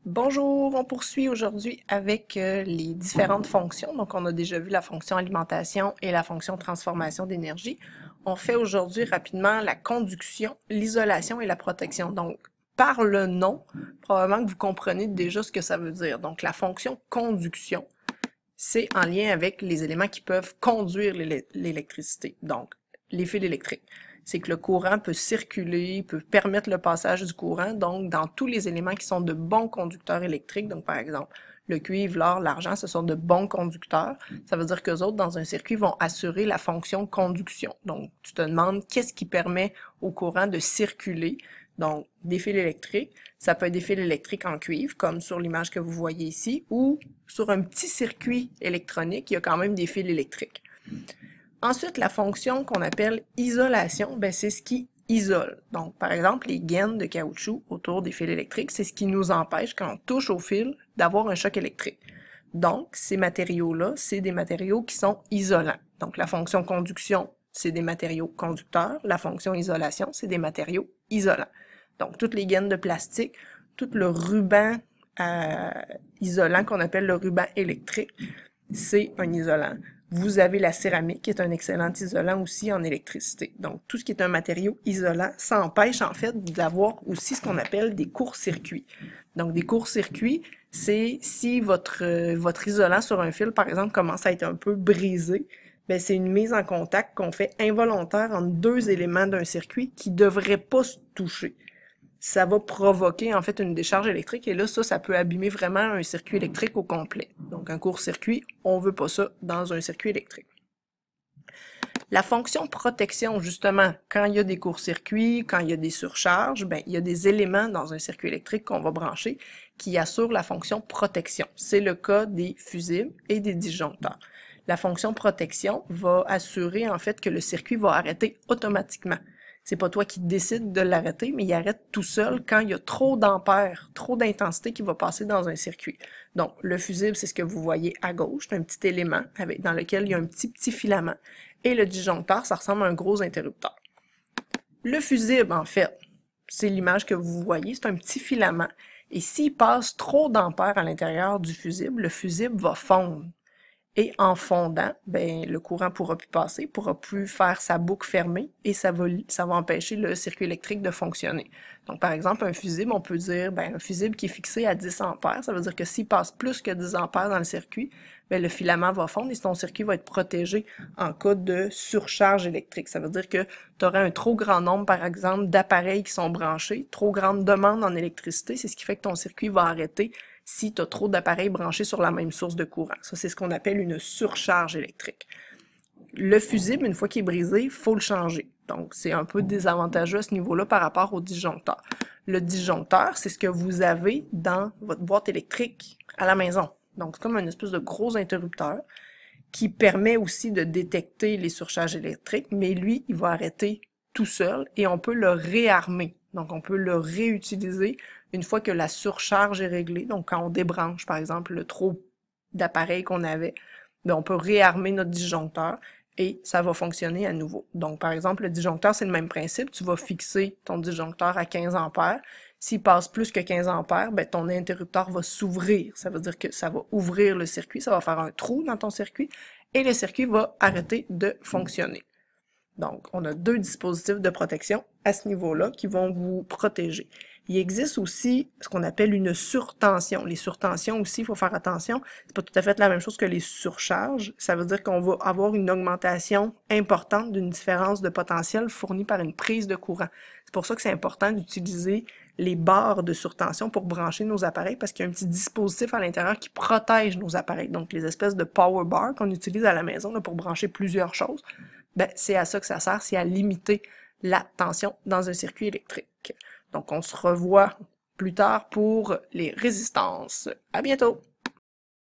Bonjour, on poursuit aujourd'hui avec les différentes fonctions. Donc, on a déjà vu la fonction alimentation et la fonction transformation d'énergie. On fait aujourd'hui rapidement la conduction, l'isolation et la protection. Donc, par le nom, probablement que vous comprenez déjà ce que ça veut dire. Donc, la fonction conduction, c'est en lien avec les éléments qui peuvent conduire l'électricité. Donc, les fils électriques. C'est que le courant peut circuler, peut permettre le passage du courant, donc dans tous les éléments qui sont de bons conducteurs électriques, donc par exemple le cuivre, l'or, l'argent, ce sont de bons conducteurs. Ça veut dire qu'eux autres, dans un circuit, vont assurer la fonction conduction. Donc, tu te demandes qu'est-ce qui permet au courant de circuler. Donc, des fils électriques, ça peut être des fils électriques en cuivre, comme sur l'image que vous voyez ici, ou sur un petit circuit électronique, il y a quand même des fils électriques. Ensuite, la fonction qu'on appelle isolation, ben, c'est ce qui isole. Donc, par exemple, les gaines de caoutchouc autour des fils électriques, c'est ce qui nous empêche, quand on touche au fil, d'avoir un choc électrique. Donc, ces matériaux-là, c'est des matériaux qui sont isolants. Donc, la fonction conduction, c'est des matériaux conducteurs. La fonction isolation, c'est des matériaux isolants. Donc, toutes les gaines de plastique, tout le ruban isolant qu'on appelle le ruban électrique, c'est un isolant. Vous avez la céramique, qui est un excellent isolant aussi en électricité. Donc, tout ce qui est un matériau isolant, ça empêche en fait d'avoir aussi ce qu'on appelle des courts-circuits. Donc, des courts-circuits, c'est si votre isolant sur un fil, par exemple, commence à être un peu brisé, ben c'est une mise en contact qu'on fait involontaire entre deux éléments d'un circuit qui ne devraient pas se toucher. Ça va provoquer en fait une décharge électrique et là, ça peut abîmer vraiment un circuit électrique au complet. Donc un court-circuit, on veut pas ça dans un circuit électrique. La fonction protection, justement, quand il y a des courts-circuits, quand il y a des surcharges, ben, il y a des éléments dans un circuit électrique qu'on va brancher qui assurent la fonction protection. C'est le cas des fusibles et des disjoncteurs. La fonction protection va assurer en fait que le circuit va arrêter automatiquement. C'est pas toi qui décides de l'arrêter, mais il arrête tout seul quand il y a trop d'ampères, trop d'intensité qui va passer dans un circuit. Donc, le fusible, c'est ce que vous voyez à gauche, c'est un petit élément dans lequel il y a un petit filament. Et le disjoncteur, ça ressemble à un gros interrupteur. Le fusible, en fait, c'est l'image que vous voyez, c'est un petit filament. Et s'il passe trop d'ampères à l'intérieur du fusible, le fusible va fondre. Et en fondant, ben, le courant pourra plus passer, pourra plus faire sa boucle fermée et ça va empêcher le circuit électrique de fonctionner. Donc, par exemple, un fusible, on peut dire, ben, un fusible qui est fixé à 10 ampères, ça veut dire que s'il passe plus que 10 ampères dans le circuit, ben, le filament va fondre et ton circuit va être protégé en cas de surcharge électrique. Ça veut dire que tu aurais un trop grand nombre, par exemple, d'appareils qui sont branchés, trop grande demande en électricité, c'est ce qui fait que ton circuit va arrêter si tu as trop d'appareils branchés sur la même source de courant. Ça, c'est ce qu'on appelle une surcharge électrique. Le fusible, une fois qu'il est brisé, il faut le changer. Donc, c'est un peu désavantageux à ce niveau-là par rapport au disjoncteur. Le disjoncteur, c'est ce que vous avez dans votre boîte électrique à la maison. Donc, c'est comme une espèce de gros interrupteur qui permet aussi de détecter les surcharges électriques, mais lui, il va arrêter tout seul et on peut le réarmer. Donc, on peut le réutiliser une fois que la surcharge est réglée. Donc, quand on débranche, par exemple, le trop d'appareils qu'on avait, bien, on peut réarmer notre disjoncteur et ça va fonctionner à nouveau. Donc, par exemple, le disjoncteur, c'est le même principe. Tu vas fixer ton disjoncteur à 15 ampères. S'il passe plus que 15 ampères, ben, ton interrupteur va s'ouvrir. Ça veut dire que ça va ouvrir le circuit, ça va faire un trou dans ton circuit et le circuit va arrêter de fonctionner. Donc, on a deux dispositifs de protection à ce niveau-là qui vont vous protéger. Il existe aussi ce qu'on appelle une surtension. Les surtensions aussi, il faut faire attention. C'est pas tout à fait la même chose que les surcharges. Ça veut dire qu'on va avoir une augmentation importante d'une différence de potentiel fournie par une prise de courant. C'est pour ça que c'est important d'utiliser les barres de surtension pour brancher nos appareils parce qu'il y a un petit dispositif à l'intérieur qui protège nos appareils. Donc, les espèces de power bars qu'on utilise à la maison là, pour brancher plusieurs choses, ben, c'est à ça que ça sert, c'est à limiter la tension dans un circuit électrique. Donc, on se revoit plus tard pour les résistances. À bientôt!